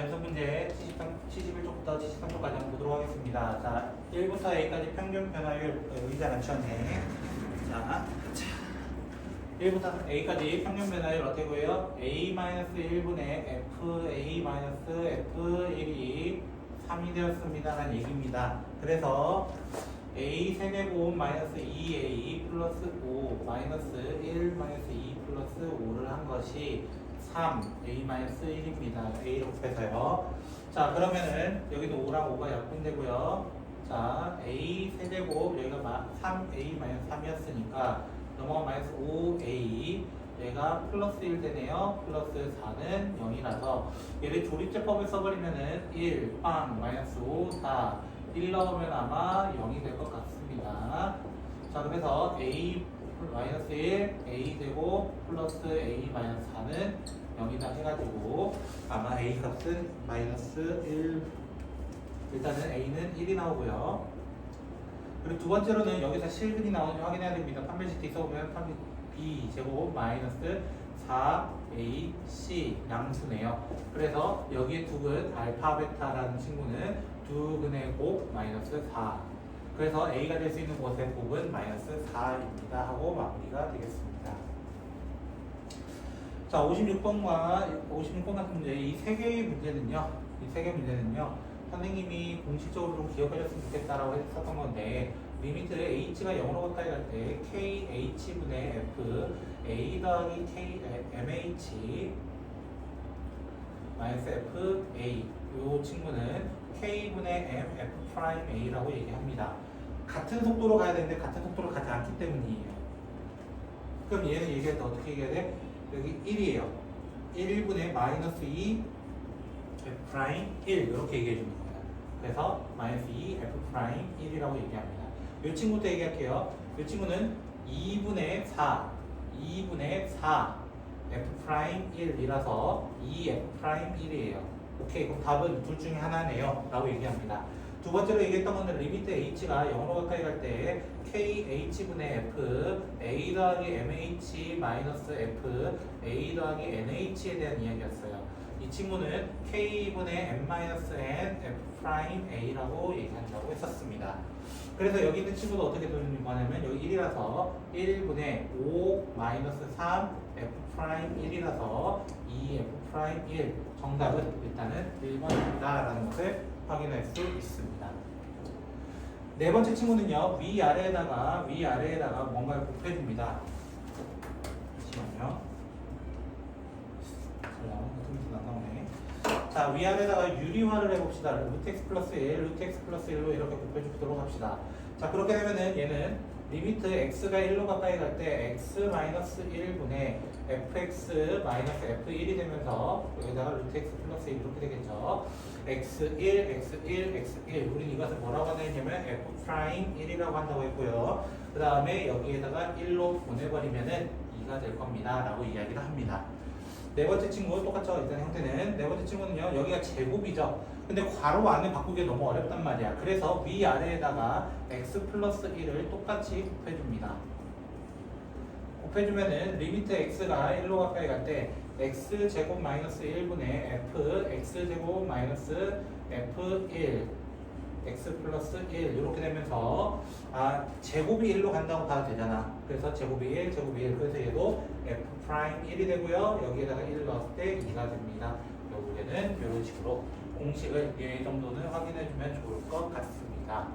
자, 연습 문제 71쪽부터 73쪽까지 한번 보도록 하겠습니다. 자, 1부터 A까지 평균 변화율 의자 낮췄네. 자, 1부터 A까지 평균 변화율 어떻게 구해요? A-1분의 FA-F1이 3이 되었습니다. 라는 얘기입니다. 그래서 A 세제곱 마이너스 2A 플러스 5 마이너스 1 마이너스 2 플러스 5를 한 것이 3A-1입니다. A로 곱해서요. 자, 그러면은 여기도 5랑 5가 약분되고요. 자, A 세제곱 여기가 3A-3이었으니까 넘어가 마이너스 5A 얘가 플러스 1 되네요. 플러스 4는 0이라서 얘를 조립제법을 써버리면은 1, 빵, 마이너스 5, 4 1 넣으면 아마 0이 될 것 같습니다. 자, 그래서 A 마이너스 1, A 제곱 플러스 A 마이너스 4는 0이다 해가지고 아마 A 값은 마이너스 1 일단은 A는 1이 나오고요. 그리고 두 번째로는 여기서 실근이 나오는지 확인해야 됩니다. 판별식 D 써보면 판별 B 제곱 마이너스 4AC 양수네요. 그래서 여기에 두근 알파 베타라는 친구는 두근의 곱 마이너스 4. 그래서 A가 될 수 있는 곳의 곱은 마이너스 4입니다 하고 마무리가 되겠습니다. 자, 56번 같은 문제 이 세 개의 문제는요. 선생님이 공식적으로 좀 기억하셨으면 좋겠다라고 했었던 건데 리미트를 h가 0으로 가까이 갈 때 kh분의 f a 더하기 k mh 마이너스 f a 이 친구는 k분의 m f 프라임 a라고 얘기합니다. 같은 속도로 가야 되는데 같은 속도로 가지 않기 때문이에요. 그럼 얘는 얘기할 때 어떻게 얘기해야 돼? 여기 1이에요. 1분의 마이너스 2 f 프라임 1 이렇게 얘기해 주는 거예요. 그래서 마이너스 2 f 프라임 1이라고 얘기합니다. 이 친구부터 얘기할게요. 이 친구는 2분의 4 f 프라임 1이라서 2 f 프라임 1이에요. 오케이, 그럼 답은 둘 중에 하나네요 라고 얘기합니다. 두 번째로 얘기했던 거는 리미트 h가 0으로 가까이 갈 때 kh분의 f a 더하기 mh 마이너스 f a 더하기 nh에 대한 이야기였어요. 이 친구는 k분의 m-n f 프라임 a라고 얘기한다고 했었습니다. 그래서 여기 있는 친구도 어떻게 되냐면 여기 1이라서 1분의 5 마이너스 3 f 프라임 1이라서 2 f 프라임 1 정답은 일단은 1번입니다 라는 것을 확인할 수 있습니다. 네 번째 친구는요, 위아래에다가 뭔가를 곱해줍니다. 잠시만요. 안 나오네. 자, 위아래에다가 유리화를 해봅시다. 루트 x 플러스 1, 루트 x 플러스 1로 이렇게 곱해주도록 합시다. 자, 그렇게 되면은 얘는 리미트 x가 1로 가까이 갈 때 x 마이너스 1분의 fx 마이너스 f1이 되면서 여기다가 루트 x 플러스 1 이렇게 되겠죠. x1, x1, x1 우리는 이것을 뭐라고 하냐면 f 프라임 1이라고 한다고 했고요. 그 다음에 여기에다가 1로 보내버리면은 2가 될 겁니다 라고 이야기를 합니다. 네 번째 친구 똑같죠? 일단 형태는 네 번째 친구는요, 여기가 제곱이죠. 근데 괄호 안에 바꾸기 너무 어렵단 말이야. 그래서 위아래에다가 x 플러스 1을 똑같이 곱해줍니다. 곱해주면은 리미트 x가 1로 가까이 갈 때 x 제곱 마이너스 1분의 f x 제곱 마이너스 f1 x 플러스 1 이렇게 되면서 제곱이 1로 간다고 봐도 되잖아. 그래서 제곱이 1, 제곱이 1 그래서 얘도 f 프라임 1이 되고요. 여기에다가 1 넣었을 때 2가 됩니다. 결국에는 이런 식으로 공식을 이 정도는 확인해주면 좋을 것 같습니다.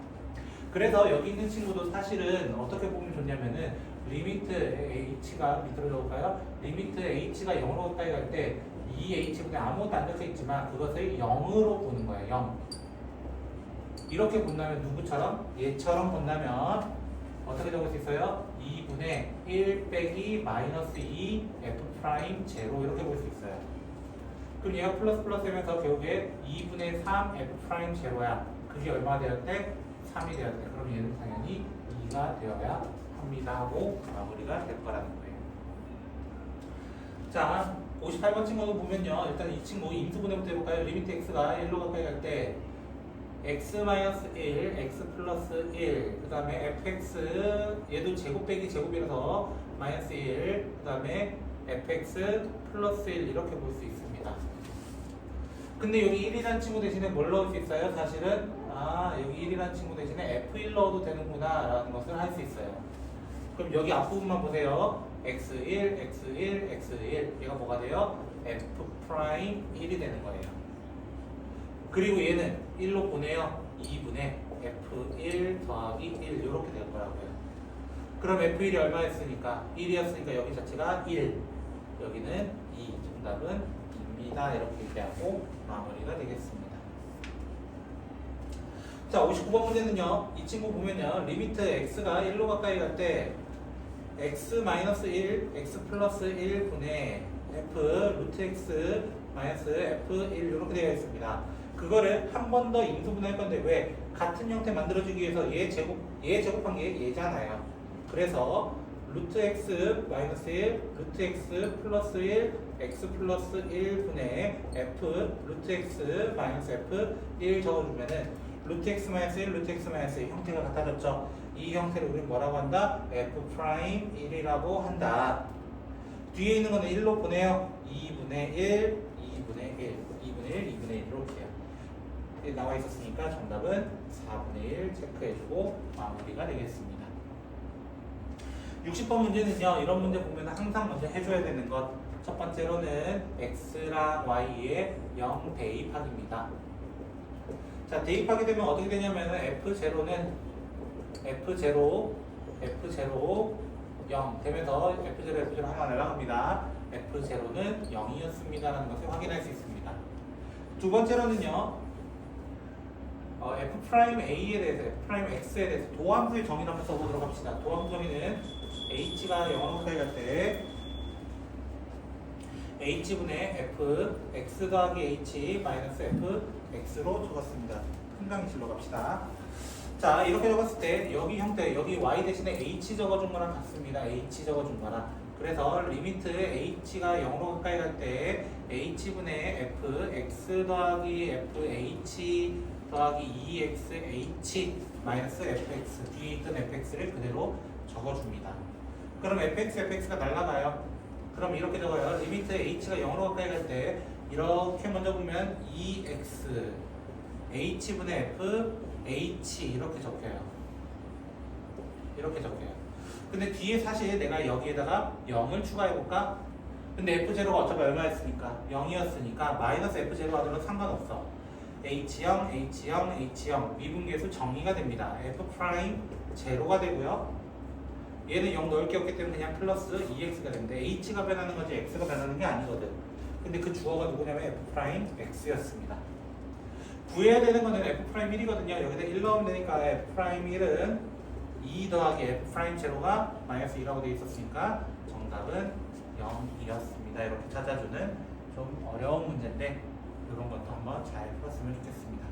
그래서 여기 있는 친구도 사실은 어떻게 보면 좋냐면은 리미트 h가 밑으로 적을까요? 리미트 h가 0으로 가까이 갈 때 이 h분에 아무것도 안 적혀 있지만 그것을 0으로 보는 거예요. 0. 이렇게 본다면 누구처럼? 얘처럼 본다면 어떻게 적을 수 있어요? 2분의 1 빼기 마이너스 2 f 프라임 제로 이렇게 볼 수 있어요. 그럼 얘가 플러스 플러스 하면서 결국에 2분의 3 f 프라임 제로야. 그게 얼마가 되었대? 3이 되었대. 그럼 얘는 당연히 2가 되어야 합니다 하고 마무리가 될 거라는 거예요. 자, 58번 친구도 보면요. 일단 이 친구 임수분해부터 해볼까요? 리미트 x가 1로 가까이 갈 때 x-1, x 플러스 1, 그 다음에 fx, 얘도 제곱 빼기 제곱이라서 마이너스 1, 그 다음에 fx 플러스 1 이렇게 볼 수 있습니다. 근데 여기 1이라는 친구 대신에 뭘 넣을 수 있어요? 사실은 여기 1이라는 친구 대신에 F1 넣어도 되는구나 라는 것을 할 수 있어요. 그럼 여기 앞부분만 보세요. x1, x1, x1 얘가 뭐가 돼요? F'1이 되는 거예요. 그리고 얘는 1로 보내요. 2분의 F1 더하기 1 이렇게 될 거라고요. 그럼 F1이 얼마였으니까? 1이었으니까 여기 자체가 1 여기는 2 정답은 2입니다. 이렇게 얘기하고 마무리가 되겠습니다. 자 59번 문제는요. 이 친구 보면요. 리미트 x가 1로 가까이 갈 때 x-1, x 플러스 1분의 f 루트 x 마이너스 f1 이렇게 되어 있습니다. 그거를 한 번 더 인수분해할 건데 왜? 같은 형태 만들어주기 위해서 얘 제곱한 게 얘잖아요. 그래서 루트 x 마이너스 1, 루트 x 플러스 1, x 플러스 1분의 f 루트 x 마이너스 f1 적어주면은 루트 x 마이너스 1, 루트 x 마이너스 1 형태가 같아졌죠. 이 형태를 우리는 뭐라고 한다? f'1이라고 한다. 뒤에 있는 거는 1로 보내요. 2분의 1, 2분의 1, 2분의 1, 2분의 1 이렇게요. 나와 있었으니까 정답은 4분의 1 체크해주고 마무리가 되겠습니다. 60번 문제는요. 이런 문제 보면 항상 먼저 해줘야 되는 것. 첫 번째로는 x랑 y의 0 대입하기입니다. 자, 대입하게 되면 어떻게 되냐면 f0는 f0 0 되면서 f0 하나 날아갑니다. f0는 0이었습니다 라는 것을 확인할 수 있습니다. 두 번째로는요. f'A에 대해서 f'X에 대해서 도함수의 정의를 한번 써보도록 합시다. 도함수 정의는 h가 0으로 가까이 갈 때 h분의 f x 더하기 h 마이너스 f x로 적었습니다. 큰 강의실로 갑시다. 자 이렇게 적었을 때 여기 형태 여기 y 대신에 h 적어준 거랑 같습니다. h 적어준 거랑 그래서 리미트 h가 0으로 가까이 갈 때 h분의 f x 더하기 f h 더하기 2xh 마이너스 fx 뒤에 있던 fx를 그대로 적어줍니다. 그럼 fx가 날라가요. 그럼 이렇게 적어요. 리미트 h가 0으로 가까이 갈 때 이렇게 먼저 보면 2x h분의 f h 이렇게 적혀요. 이렇게 적혀요. 근데 뒤에 사실 내가 여기에다가 0을 추가해볼까? 근데 f0가 어차피 얼마였으니까? 0이었으니까 마이너스 f0 하더라도 상관없어. h0, h0, h0 미분계수 정의가 됩니다. f' 제로가 되고요. 얘는 0 넣을 게 없기 때문에 그냥 플러스 2x가 됩니다. h가 변하는 거지 x가 변하는 게 아니거든. 근데 그 주어가 누구냐면 f'x였습니다. 구해야 되는 거는 f'1이거든요. 여기다 1 넣으면 되니까 f'1은 2 더하기 f'0가 마이너스 2라고 되어 있었으니까 정답은 0이었습니다. 이렇게 찾아주는 좀 어려운 문제인데 이런 것도 한번 잘 풀었으면 좋겠습니다.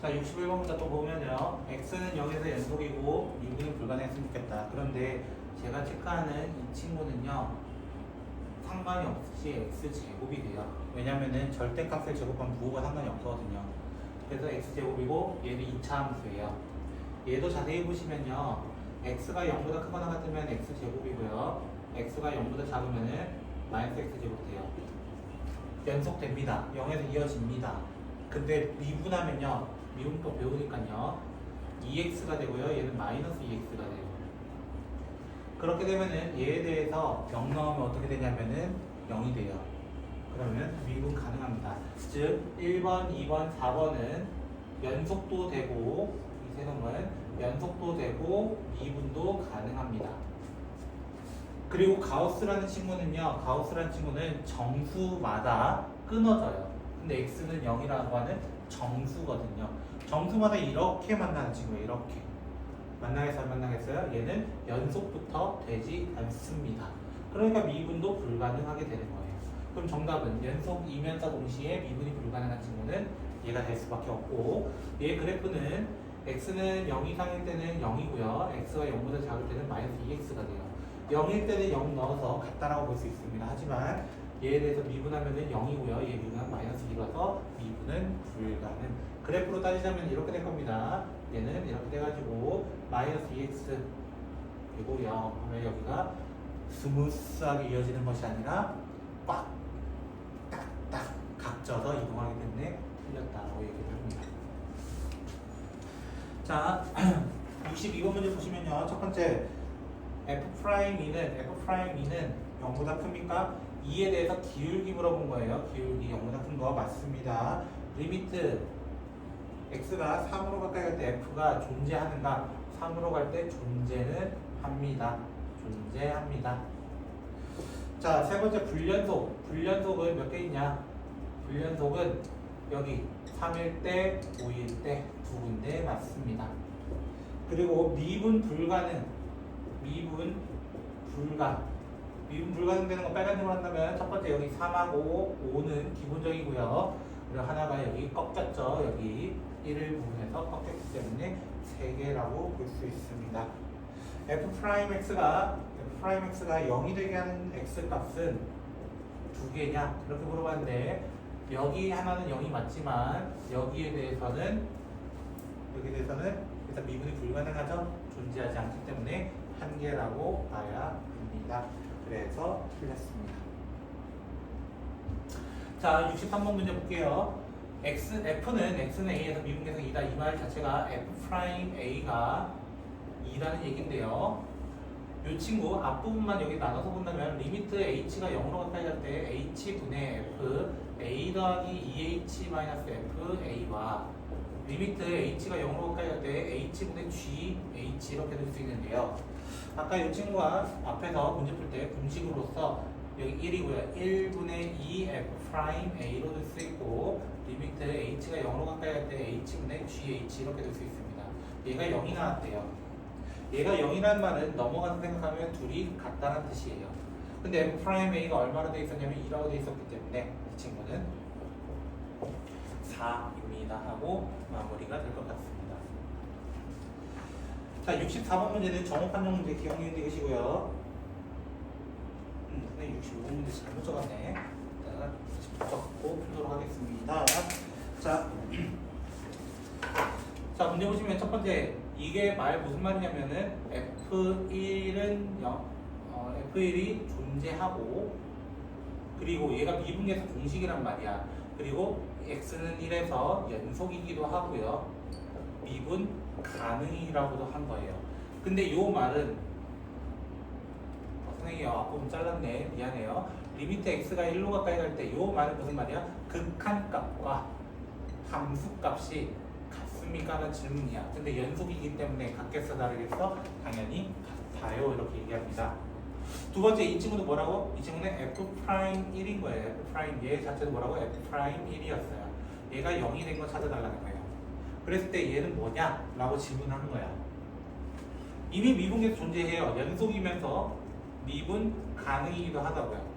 자 61번부터 또 보면요. x는 0에서 연속이고 미분이 불가능했으면 좋겠다. 그런데 제가 체크하는 이 친구는요. 상관이 없이 x제곱이 돼요. 왜냐면은 절대값을 제곱하면 부호가 상관이 없거든요. 그래서 x제곱이고 얘는 2차 함수예요. 얘도 자세히 보시면요. x가 0보다 크거나 같으면 x제곱이고요. x가 0보다 작으면은 마이너스 x제곱 돼요. 연속됩니다. 0에서 이어집니다. 근데 미분하면요. 미분법 배우니까요. 2x가 되고요. 얘는 마이너스 2x가 돼요. 그렇게 되면은 얘에 대해서 0 넣으면 어떻게 되냐면은 0이 돼요. 그러면 미분 가능합니다. 즉 1번, 2번, 4번은 연속도 되고 이 세 놈은 연속도 되고 미분도 가능합니다. 그리고 가우스라는 친구는요. 가우스라는 친구는 정수마다 끊어져요. 근데 x는 0이라고 하는 정수거든요. 정수마다 이렇게 만나는 친구예요. 이렇게. 만나겠어요? 만나겠어요? 얘는 연속부터 되지 않습니다. 그러니까 미분도 불가능하게 되는 거예요. 그럼 정답은 연속이면서 동시에 미분이 불가능한 친구는 얘가 될 수밖에 없고 얘 그래프는 x는 0 이상일 때는 0이고요. x가 0보다 작을 때는 마이너스 2x가 돼요. 0일 때는 0 넣어서 같다라고 볼 수 있습니다. 하지만 얘에 대해서 미분하면은 0이고요. 얘 미분하면 마이너스 2라서 미분은 불가능. 그래프로 따지자면 이렇게 될 겁니다. 얘는 이렇게 돼가지고 마이너스 2x 그리고 0 하면 여기가 스무스하게 이어지는 것이 아니라 꽉, 딱딱 각져서 이동하기 때문에 틀렸다고 얘기를 합니다. 자, 62번 문제 보시면요. 첫 번째 F'E는 0보다 큽니까? 2에 대해서 기울기 물어본 거예요. 기울기 0보다 큰 거 맞습니다. 리미트 x가 3으로 가까이 갈 때 f가 존재하는가? 3으로 갈 때 존재는 합니다. 존재합니다. 자, 세 번째 불연속. 불연속은 몇 개 있냐? 불연속은 여기 3일 때, 5일 때 두 군데 맞습니다. 그리고 미분 불가능. 미분 불가능되는 거 빨간색으로 한다면 첫 번째 여기 3하고 5는 기본적이고요. 그리고 하나가 여기 꺾였죠. 여기 1을 부분에서 꺾였기 때문에 3개라고 볼 수 있습니다. F'X가 0이 되게 하는 X값은 2개냐? 이렇게 물어봤는데 여기 하나는 0이 맞지만 여기에 대해서는 일단 미분이 불가능하죠? 존재하지 않기 때문에 1개라고 봐야 합니다. 그래서 틀렸습니다. 자, 63번 문제 볼게요. X는 A에서 미분계에서 2다. 이 말 자체가 F'A가 2라는 얘기인데요. 이 친구 앞부분만 여기 나눠서 본다면 리미트 H가 0으로 가까이 갈 때 H분의 F A 더하기 2H-F A와 리미트 H가 0으로 가까이 갈 때 H분의 G H 이렇게 될 수 있는데요. 아까 이 친구가 앞에서 문제 풀 때 공식으로서 여기 1이고요. 1분의 2 F'A로 될 수 있고 리미트 H가 0으로 가까이 갈 때 H분의 GH 이렇게 될 수 있습니다. 얘가 0이 나왔대요. 얘가 0이라는 말은 넘어가서 생각하면 둘이 같다는 뜻이에요. 근데 F'A가 얼마로 돼 있었냐면 2라고 돼 있었기 때문에 이 친구는 4입니다 하고 마무리가 될 것 같습니다. 자, 64번 문제는 정호 판정 문제 기억력 되시고요. 근데 65번 문제 잘못 적었네. 일단 적고 풀도록 하겠습니다. 자, 문제 보시면 첫 번째 이게 무슨 말이냐면은 F1이 존재하고 그리고 얘가 미분계에서 공식이란 말이야. 그리고 x는 1에서 연속이기도 하고요. 미분 가능이라고도 한 거예요. 근데 요 말은 선생님 앞부분 잘랐네. 미안해요. 리미트 x가 1로 가까이 갈 때 요 말은 무슨 말이야? 극한값과 함수값이 같습니까? 라는 질문이야. 근데 연속이기 때문에 같겠어 다르겠어? 당연히 같아요. 이렇게 얘기합니다. 두 번째 이 친구도 뭐라고? 이 친구는 F'Il인 거예요. F'Il 얘 자체도 뭐라고? F'Il이었어요. 얘가 0이 된 거 찾아달라는 거예요. 그랬을 때 얘는 뭐냐? 라고 질문하는 거야. 이미 미분계에서 존재해요. 연속이면서 미분 가능이기도 하다고요.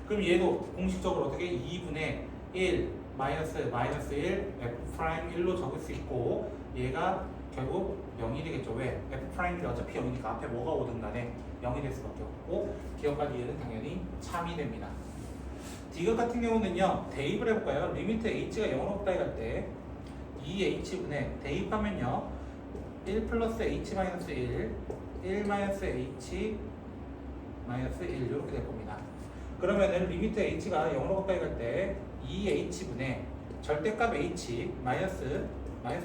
그럼 얘도 공식적으로 어떻게 2분의 1 마이너스 1 F'Il로 적을 수 있고 얘가 결국 0이 되겠죠. 왜? F'Il이 어차피 0이니까 앞에 뭐가 오든 간에 0이 될 수밖에 없고 기억할 이해는 당연히 참이 됩니다. 디귿 같은 경우는요. 대입을 해볼까요? 리미트 h가 0으로 가까이 갈 때 2h분의 대입하면요. 1 플러스 h-1 1 마이너스 h 마이너스 1 이렇게 될 겁니다. 그러면은 리미트 h가 0으로 가까이 갈 때 2h분의 절대값 h 마이너스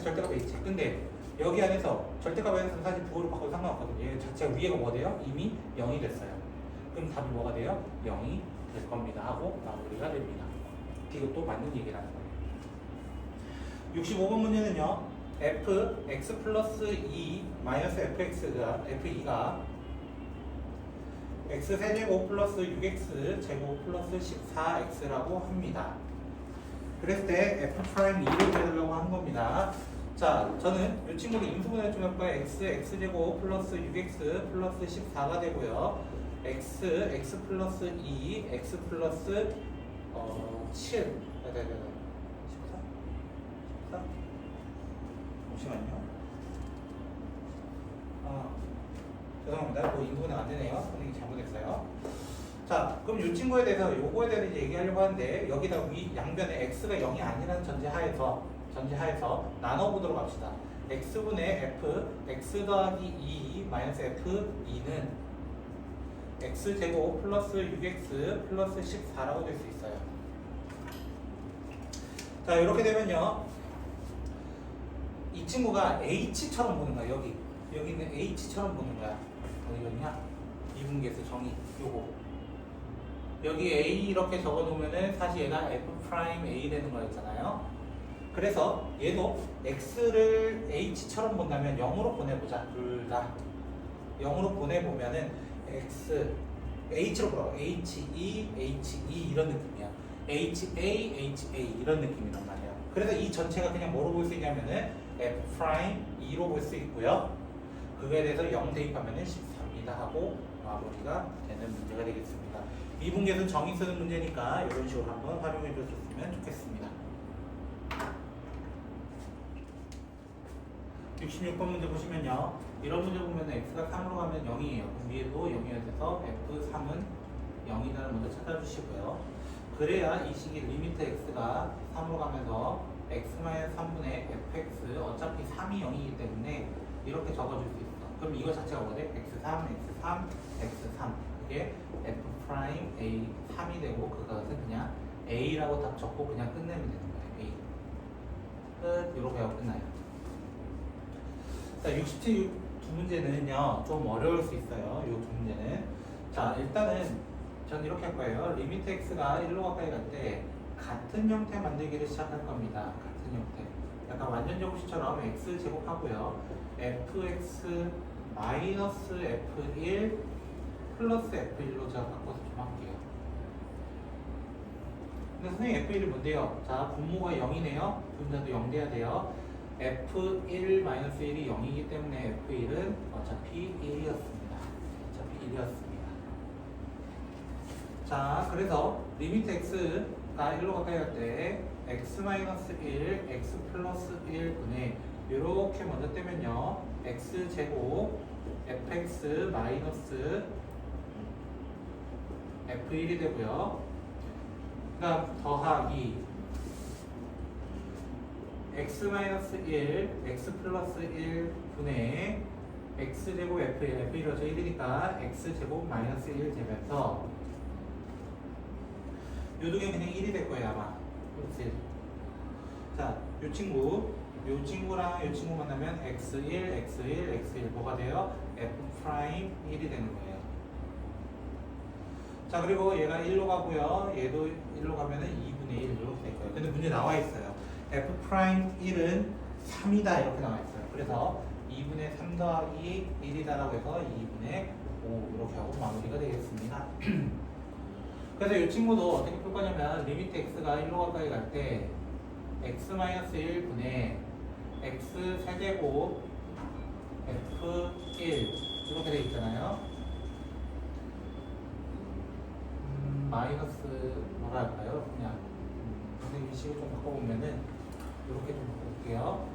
절대값 h 근데 여기 안에서 절대값 안에서는 사실 부호를 바꿔도 상관없거든요. 얘 자체가 위에가 뭐 돼요? 이미 0이 됐어요. 그럼 답이 뭐가 돼요? 0이 될 겁니다 하고 마무리가 됩니다. 이것도 맞는 얘기라는 거예요. 65번 문제는요. fx 플러스 2 마이너스 f2가 x 세제곱 플러스 6x 제곱 플러스 14x라고 합니다. 그랬을 때 F'E를 구해달라고 한 겁니다. 자, 저는 이 친구를 인수분해 좀 해볼까요? x제곱 플러스 6x 플러스 14가 되고요. x 플러스 2, x 플러스 7 14? 잠시만요. 죄송합니다. 인수분해 안 되네요. 선생님이 잘못했어요. 자, 그럼 이 친구에 대해서 요거에 대해서 이제 얘기하려고 하는데 여기다 양변에 x가 0이 아니라는 전제하에서 나눠보도록 합시다. x분의 f x 더하기 2 마이너스 f2는 x제곱 플러스 6x 플러스 14라고 될 수 있어요. 자, 이렇게 되면요. 이 친구가 h처럼 보는 거야. 여기는 h처럼 보는 거야. 어디 갔냐? 이분계수 정의 요거. 여기 a 이렇게 적어놓으면은 사실 얘가 f'A 되는 거였잖아요. 그래서 얘도 x를 h처럼 본다면 0으로 보내보자. 둘 다 0으로 보내보면은 x h로 보라고. he 이런 느낌이야. ha 이런 느낌이란 말이야. 그래서 이 전체가 그냥 뭐로 볼 수 있냐면은 f'E로 볼 수 있고요. 그거에 대해서 0 대입하면은 13이다 하고 마무리가 되는 문제가 되겠습니다. 미분계수 정의 쓰는 문제니까 이런 식으로 한번 활용해 주셨으면 좋겠습니다. 66번 문제 보시면요. 이런 문제 보면 x가 3으로 가면 0이에요. 위에도 0이어야 돼서 f3은 0이다를 먼저 찾아주시고요. 그래야 이 시기 리미트 x가 3으로 가면서 x-3분의 fx 어차피 3이 0이기 때문에 이렇게 적어줄 수 있어. 그럼 이거 자체가 뭐지? x3, x3, x3 이게 f'A 3이 되고 그것은 그냥 a라고 답 적고 그냥 끝내면 되는 거예요. a 끝. 이렇게 하고 끝나요. 자, 67 두 문제는요 좀 어려울 수 있어요. 이 두 문제는. 자, 일단은 전 이렇게 할 거예요. 리미트 x가 1로 가까이 갈 때 같은 형태 만들기를 시작할 겁니다. 같은 형태. 약간 완전 제곱식처럼 x 제곱하고요. fx 마이너스 f1 플러스 f1로 제가 바꿔서 좀 할게요. 근데 선생님 f1이 뭔데요? 자, 분모가 0이네요. 분자도 0 돼야 돼요. f1 마이너스 1이 0이기 때문에 f1은 어차피 1이었습니다. 어차피 1이었습니다. 자, 그래서 리미트 x가 1로 가까이 갈 때 x 마이너스 1, x 플러스 1분의 이렇게 먼저 떼면요. x 제곱 fx 마이너스 f1이 되고요. 그 다음 더하기 x 마이너스 1, x 플러스 1분의 x 제곱 f1, f1이 어차피 1이니까 x 제곱 마이너스 1 되면서 요 두 개 그냥 1이 될 거예요 아마. 그렇지. 자, 요 친구랑 요 친구 만나면 x1, x1, x1 뭐가 돼요? f'1이 되는 거예요. 자, 그리고 얘가 1로 가고요. 얘도 1로 가면은 2분의 1 이렇게 될 거예요. 근데 문제 나와 있어요. f'1은 3이다 이렇게 나와 있어요. 그래서 2분의 3 더하기 1이다라고 해서 2분의 5 이렇게 하고 마무리가 되겠습니다. 그래서 이 친구도 어떻게 풀 거냐면 리미트 x가 1로 가까이 갈 때 x-1분의 x 세제곱 f1 이렇게 돼 있잖아요. 마이너스 뭐라 할까요? 그냥 선생님이 식을 좀 바꿔보면은 이렇게 좀 바꿔볼게요.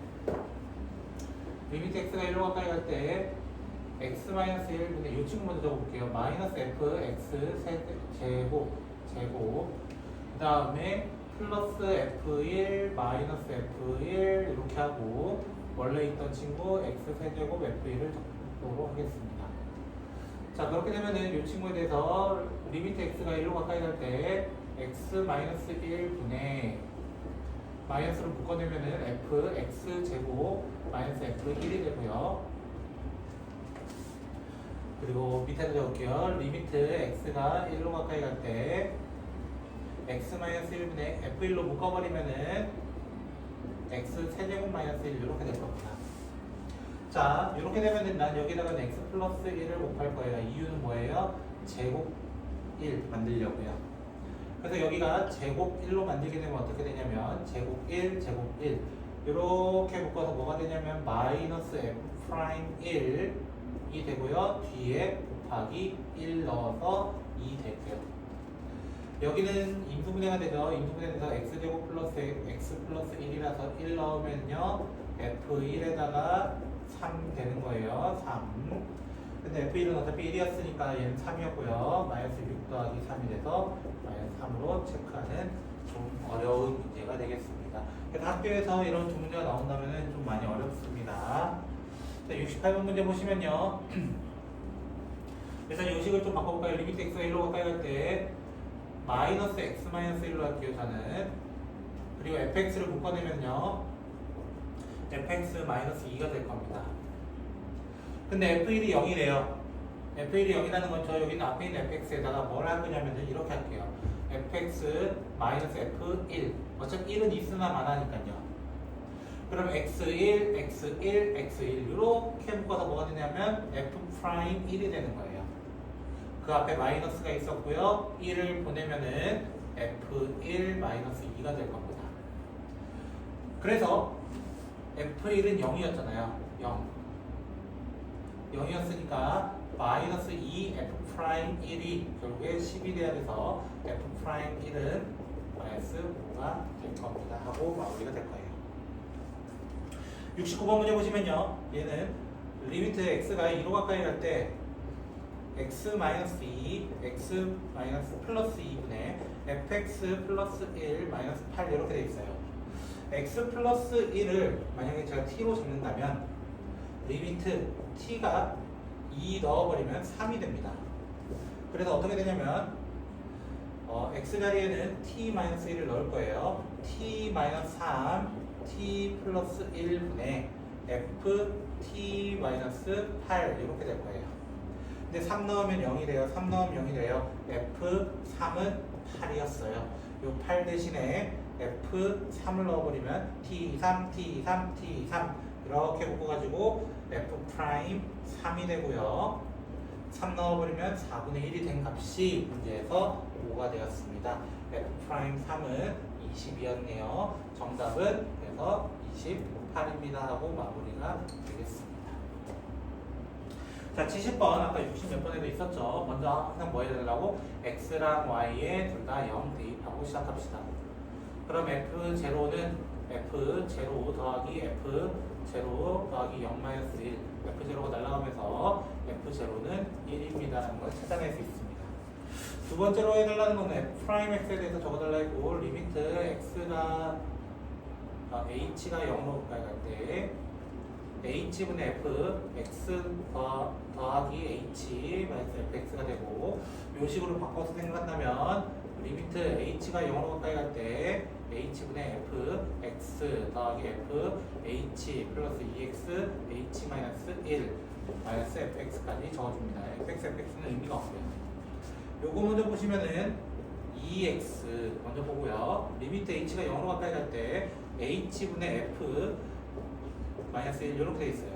리미트 x가 1로 가까이 갈 때 x-1분의 이 친구 먼저 적어볼게요. 마이너스 f x 제곱 그 다음에 플러스 f1 마이너스 f1 이렇게 하고 원래 있던 친구 x 세제곱 f1을 적도록 하겠습니다. 자, 그렇게 되면은 이 친구에 대해서 리미트 x가 1로 가까이 갈 때 x-1분의 마이너스로 묶어내면은 fx 제곱 마이너스 f1이 되고요. 그리고 밑에도 적을게요. 리미트 x가 1로 가까이 갈 때 x-1분의 f1로 묶어버리면은 x 세제곱 마이너스 1 이렇게 될 겁니다. 자, 이렇게 되면은 난 여기다가 x 플러스 1을 곱할 거예요. 이유는 뭐예요? 제곱 1 만들려고요. 그래서 여기가 제곱 1로 만들게 되면 어떻게 되냐면 제곱 1, 제곱 1 이렇게 묶어서 뭐가 되냐면 마이너스 f'1이 되고요. 뒤에 곱하기 1 넣어서 2 되고요. 여기는 인수분해가 되죠. 인수분해돼서 x제곱 플러스 x 플러스 1이라서 1 넣으면요. f1에다가 3 되는 거예요. 3. 근데 f1은 어차피 1이었으니까 얘는 3이었고요. 마이너스 6 더하기 3이 돼서 마이너스 3으로 체크하는 좀 어려운 문제가 되겠습니다. 그래서 학교에서 이런 두 문제가 나온다면 좀 많이 어렵습니다. 자, 68번 문제 보시면요. 그래서 요식을 좀 바꿔볼까요? 리미트 x가 1로 가까이 갈 때 마이너스 x 마이너스 1로 할게요 저는. 그리고 fx를 묶어내면요 fx 마이너스 2가 될 겁니다. 근데 f1이 0이래요. f1이 0이라는 건 저 여기 있는 앞에 있는 fx에다가 뭘 할 거냐면 이렇게 할게요. fx 마이너스 f1. 어차피 1은 있으나 마나니까요. 그럼 x1, x1, x1 이렇게 묶어서 뭐가 되냐면 f'1이 되는 거예요. 그 앞에 마이너스가 있었고요. 1을 보내면은 f1 마이너스 2가 될 겁니다. 그래서 f1은 0이었잖아요. 0. 0이었으니까 마이너스 2 f'1이 결국에 10이 돼야 돼서 f'1은 마이너스 5가 될 겁니다. 하고 마무리가 될 거예요. 69번 문제 보시면요. 얘는 리미트 x가 2로 가까이 갈 때 x 마이너스 2, x 마이너스 플러스 2분의 fx 플러스 1 마이너스 8 이렇게 돼 있어요. x 플러스 1을 만약에 제가 t로 잡는다면 리미트 t가 2 넣어버리면 3이 됩니다. 그래서 어떻게 되냐면 x 자리에는 t 마이너스 1을 넣을 거예요. t 마이너스 3 t 플러스 1분의 f t 마이너스 8 이렇게 될 거예요. 근데 3 넣으면 0이 돼요. 3 넣으면 0이 돼요. f3은 8이었어요. 이 8 대신에 f3을 넣어버리면 t3, t3, t3 이렇게 묶어가지고 f'3이 되고요. 3 넣어버리면 4분의 1이 된 값이 문제에서 5가 되었습니다. f'3은 20이었네요. 정답은 그래서 28입니다 하고 마무리가 되겠습니다. 자, 70번 아까 60몇 번에도 있었죠. 먼저 항상 뭐 해야 되려고? x랑 y에 둘 다 0 대입하고 시작합시다. 그럼 f0는 f0 더하기 f0 더하기 0 마이너스 1 f0가 날아가면서 f0는 1입니다라는 걸 찾아낼 수 있습니다. 두 번째로 해달라는 거는 f'x에 대해서 적어달라 했고 리미트 x가 h가 0으로 가까이 갈 때 h분의 f x 더하기 h 마이너스 fx가 되고 이 식으로 바꿔서 생각한다면 리미트 h가 0으로 가까이 갈 때 h분의 f x 더하기 f h 플러스 2x h 마이너스 1 마이너스 fx까지 적어줍니다. fx는 의미가 없고요. 요거 먼저 보시면은 2x 먼저 보고요. 리미트 h가 0으로 가까이 갈 때 h분의 f 마이너스 1 이렇게 돼 있어요.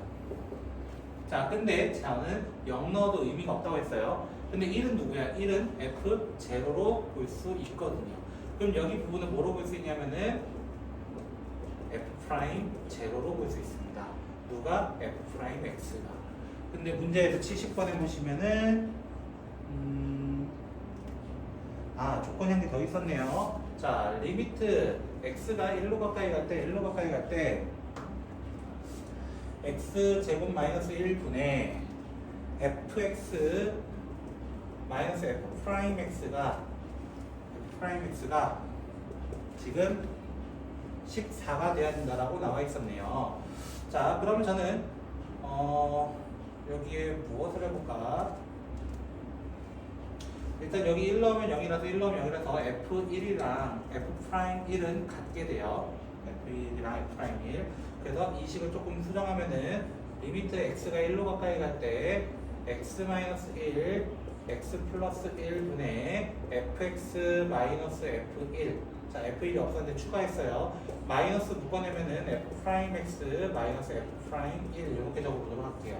자, 근데 저는 0 넣어도 의미가 없다고 했어요. 근데 1은 누구야? 1은 f0로 볼 수 있거든요. 그럼 여기 부분은 뭐로 볼 수 있냐면은 f'0로 볼 수 있습니다. 누가? f'x가. 근데 문제에서 70번에 보시면은 조건이 한 개 더 있었네요. 자, 리미트 x가 1로 가까이 갈 때 x 제곱 마이너스 1분의 fx 마이너스 f'x가 지금 14가 돼야 된다라고 나와 있었네요. 자, 그러면 저는 여기에 무엇을 해볼까? 일단 여기 1 넣으면 0이라서 1 넣으면 0이라서 f1이랑 f'1은 같게 돼요. f1이랑 f'1. 그래서 이 식을 조금 수정하면은 리미트 x가 1로 가까이 갈 때 x-1 x 플러스 1분의 fx 마이너스 f1. 자, f1이 없었는데 추가했어요. 마이너스 묶어내면은 f'x 마이너스 f'1 이렇게 적어보도록 할게요.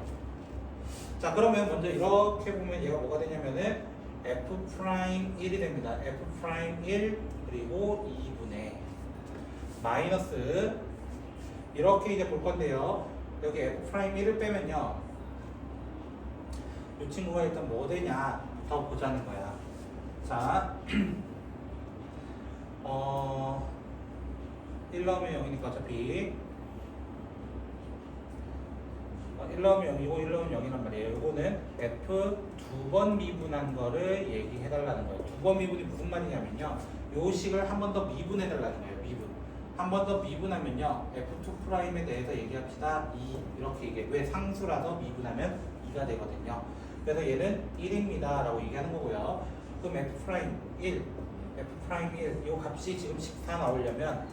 자, 그러면 먼저 이렇게 보면 얘가 뭐가 되냐면은 f'1이 됩니다. f'1 그리고 2분의 마이너스 이렇게 이제 볼 건데요. 여기 f'1을 빼면요. 이 친구가 일단 뭐 되냐부터 보자는 거야. 자, 1 넣으면 0이니까 어차피 1 넣으면 0이고 1 넣으면 0이란 말이에요. 이거는 f 두 번 미분한 거를 얘기해달라는 거예요. 두 번 미분이 무슨 말이냐면요. 요 식을 한 번 더 미분해달라는 거예요. 미분. 한 번 더 미분하면요. f2'에 대해서 얘기합시다. 2 이렇게 얘기해. 왜 상수라서 미분하면 2가 되거든요. 그래서 얘는 1입니다 라고 얘기하는 거고요. 그럼 F'1, F'1 이 값이 지금 14 나오려면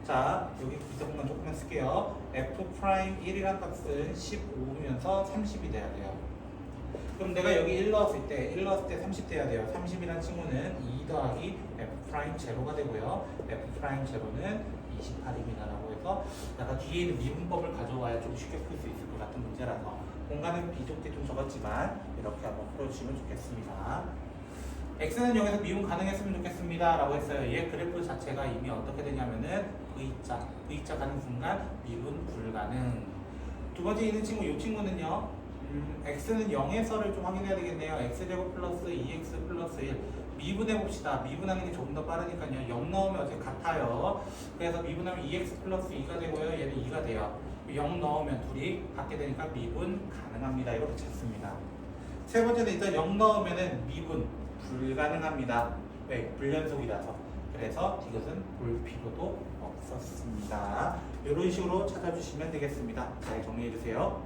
자 여기 기성만 조금만 쓸게요. F'1이란 값은 15면서 30이 돼야 돼요. 그럼 내가 여기 1 넣었을 때 30 돼야 돼요. 30이란 친구는 2 더하기 F'0가 되고요. F'0는 28입니다 라고 해서 약간 뒤에 있는 미분법을 가져와야 좀 쉽게 풀 수 있을 것 같은 문제라서 공간은 비좁게 좀 적었지만 이렇게 한번 풀어주시면 좋겠습니다. X는 여기서 미분 가능했으면 좋겠습니다 라고 했어요. 얘 그래프 자체가 이미 어떻게 되냐면은 V자 가는 순간 미분 불가능. 두 번째 있는 친구, 이 친구는요. X는 0에서를 좀 확인해야 되겠네요. X제곱 플러스 2X 플러스 1 미분해 봅시다. 미분하는 게 조금 더 빠르니까요. 0 넣으면 어차피 같아요. 그래서 미분하면 2X 플러스 2가 되고요. 얘는 2가 돼요. 0 넣으면 둘이 같게 되니까 미분 가능합니다. 이렇게 찾습니다. 세 번째는 일단 0 넣으면은 미분 불가능합니다. 왜? 불연속이라서. 그래서 이것은 볼 필요도 없었습니다. 이런 식으로 찾아주시면 되겠습니다. 잘 정리해 주세요.